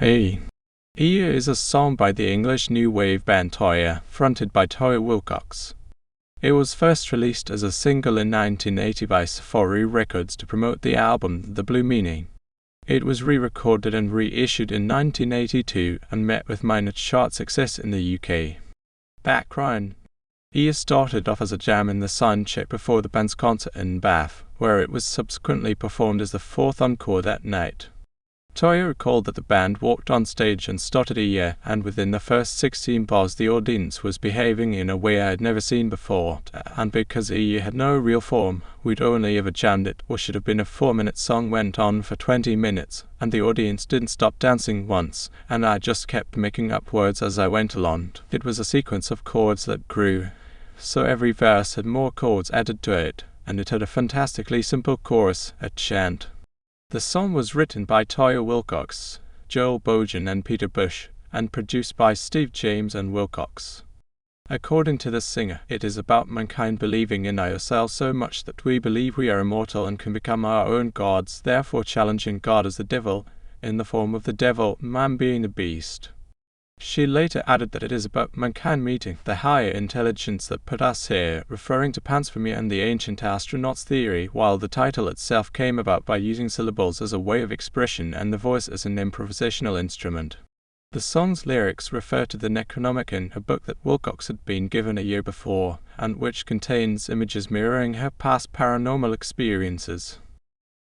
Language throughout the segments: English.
Ieya is a song by the English new wave band Toyah, fronted by Toyah Willcox. It was first released as a single in 1980 by Safari Records to promote the album The Blue Meaning. It was re-recorded and reissued in 1982 and met with minor chart success in the UK. Background: Ieya started off as a jam in the sound check before the band's concert in Bath, where it was subsequently performed as the fourth encore that night. Toyah recalled that the band walked on stage and started Ieya, and within the first 16 bars the audience was behaving in a way I had never seen before, and because Ieya had no real form, we'd only ever jammed it, what should have been a 4-minute song went on for 20 minutes, and the audience didn't stop dancing once, and I just kept making up words as I went along. It was a sequence of chords that grew, so every verse had more chords added to it, and it had a fantastically simple chorus, a chant. The song was written by Toyah Willcox, Joel Bojan and Peter Bush, and produced by Steve James and Willcox. According to the singer, it is about mankind believing in ourselves so much that we believe we are immortal and can become our own gods, therefore challenging God as the devil, in the form of the devil, man being the beast. She later added that it is about mankind meeting the higher intelligence that put us here, referring to panspermia and the ancient astronauts theory, while the title itself came about by using syllables as a way of expression and the voice as an improvisational instrument. The song's lyrics refer to the Necronomicon, a book that Willcox had been given a year before, and which contains images mirroring her past paranormal experiences.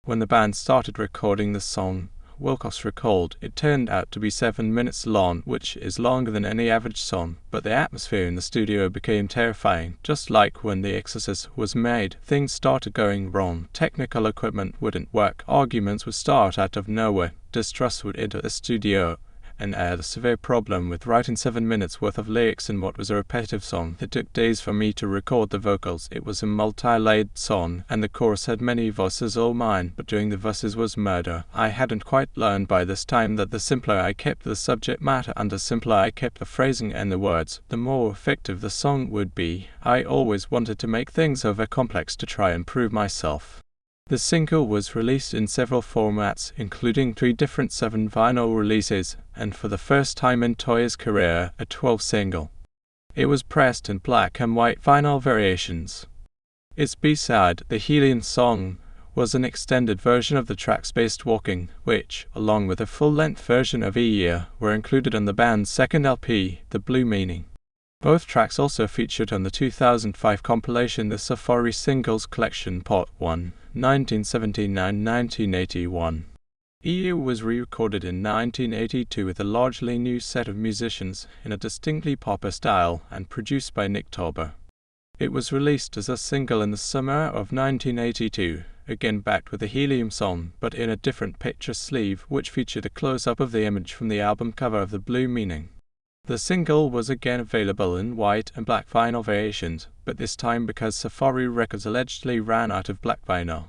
When the band started recording the song, Willcox recalled, it turned out to be 7 minutes long, which is longer than any average song, but the atmosphere in the studio became terrifying. Just like when The Exorcist was made, things started going wrong. Technical equipment wouldn't work, arguments would start out of nowhere, distrust would enter the studio, and I had a severe problem with writing 7 minutes worth of lyrics in what was a repetitive song. It took days for me to record the vocals. It was a multi-layered song, and the chorus had many voices all mine, but doing the verses was murder. I hadn't quite learned by this time that the simpler I kept the subject matter and the simpler I kept the phrasing and the words, the more effective the song would be. I always wanted to make things over complex to try and prove myself. The single was released in several formats, including 3 different 7 vinyl releases, and for the first time in Toyah's career, a 12 single. It was pressed in black and white vinyl variations. Its B-side, the Helium Song, was an extended version of the track Spaced Walking, which, along with a full-length version of Ieya, were included on the band's second LP, The Blue Meaning. Both tracks also featured on the 2005 compilation The Safari Singles Collection Part 1, 1979-1981. Ieya was re-recorded in 1982 with a largely new set of musicians, in a distinctly popper style, and produced by Nick Tauber. It was released as a single in the summer of 1982, again backed with a Helium Song, but in a different picture sleeve which featured a close-up of the image from the album cover of The Blue Meaning. The single was again available in white and black vinyl variations, but this time because Safari Records allegedly ran out of black vinyl.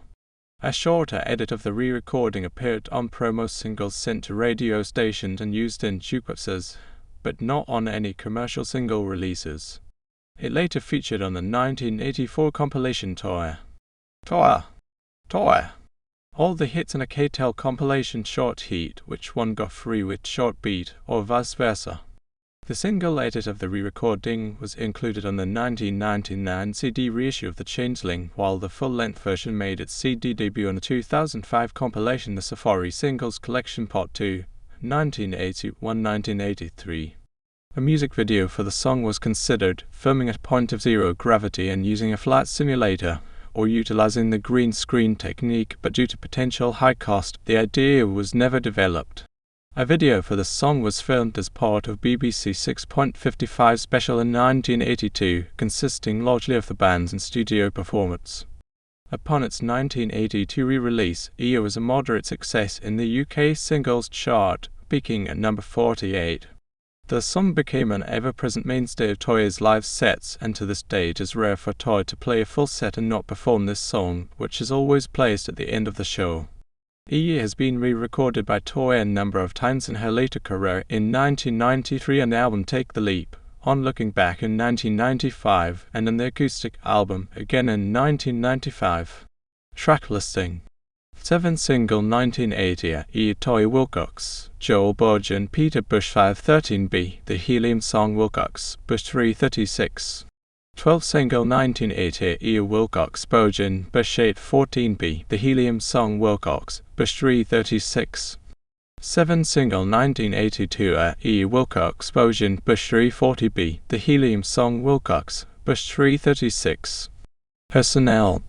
A shorter edit of the re-recording appeared on promo singles sent to radio stations and used in jukeboxes, but not on any commercial single releases. It later featured on the 1984 compilation Toyah. All the hits in a K-Tel compilation Short Heat, which one got free with Short Beat, or vice versa. The single edit of the re-recording was included on the 1999 CD reissue of The Changeling, while the full-length version made its CD debut on the 2005 compilation The Safari Singles Collection Part 2, 1981-1983. A music video for the song was considered, filming at point of zero gravity and using a flight simulator, or utilizing the green screen technique, but due to potential high cost, the idea was never developed. A video for the song was filmed as part of BBC 6.55 special in 1982, consisting largely of the band's in-studio performance. Upon its 1982 re-release, Ieya was a moderate success in the UK singles chart, peaking at number 48. The song became an ever-present mainstay of Toyah's live sets, and to this day it is rare for Toyah to play a full set and not perform this song, which is always placed at the end of the show. Ieya has been re-recorded by Toyah a number of times in her later career, in 1993 on the album Take the Leap, on Looking Back in 1995, and on the acoustic album, again in 1995. Track listing. 7 single 1980 Ieya Toyah Willcox, Joel Bourgeon, Peter Bush 513B, The Helium Song Willcox, Bush 336. 12 single 1980 Ieya Willcox Bourgeon, Bush 814B, The Helium Song Willcox, Bush 336. 7 single 1982 Ieya Willcox Bourgeon, Bush 340B, The Helium Song Willcox, Bush 336. Personnel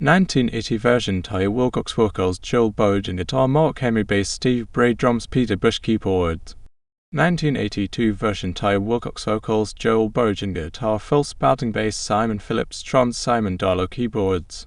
1980 version Toyah Willcox vocals, Joel Bourgeon guitar, Mark Henry bass, Steve Bray drums, Peter Bush keyboards. 1982 version Toyah Willcox vocals, Joel Bourgeon guitar, Phil Spouting bass, Simon Phillips drums, Simon Darlow keyboards.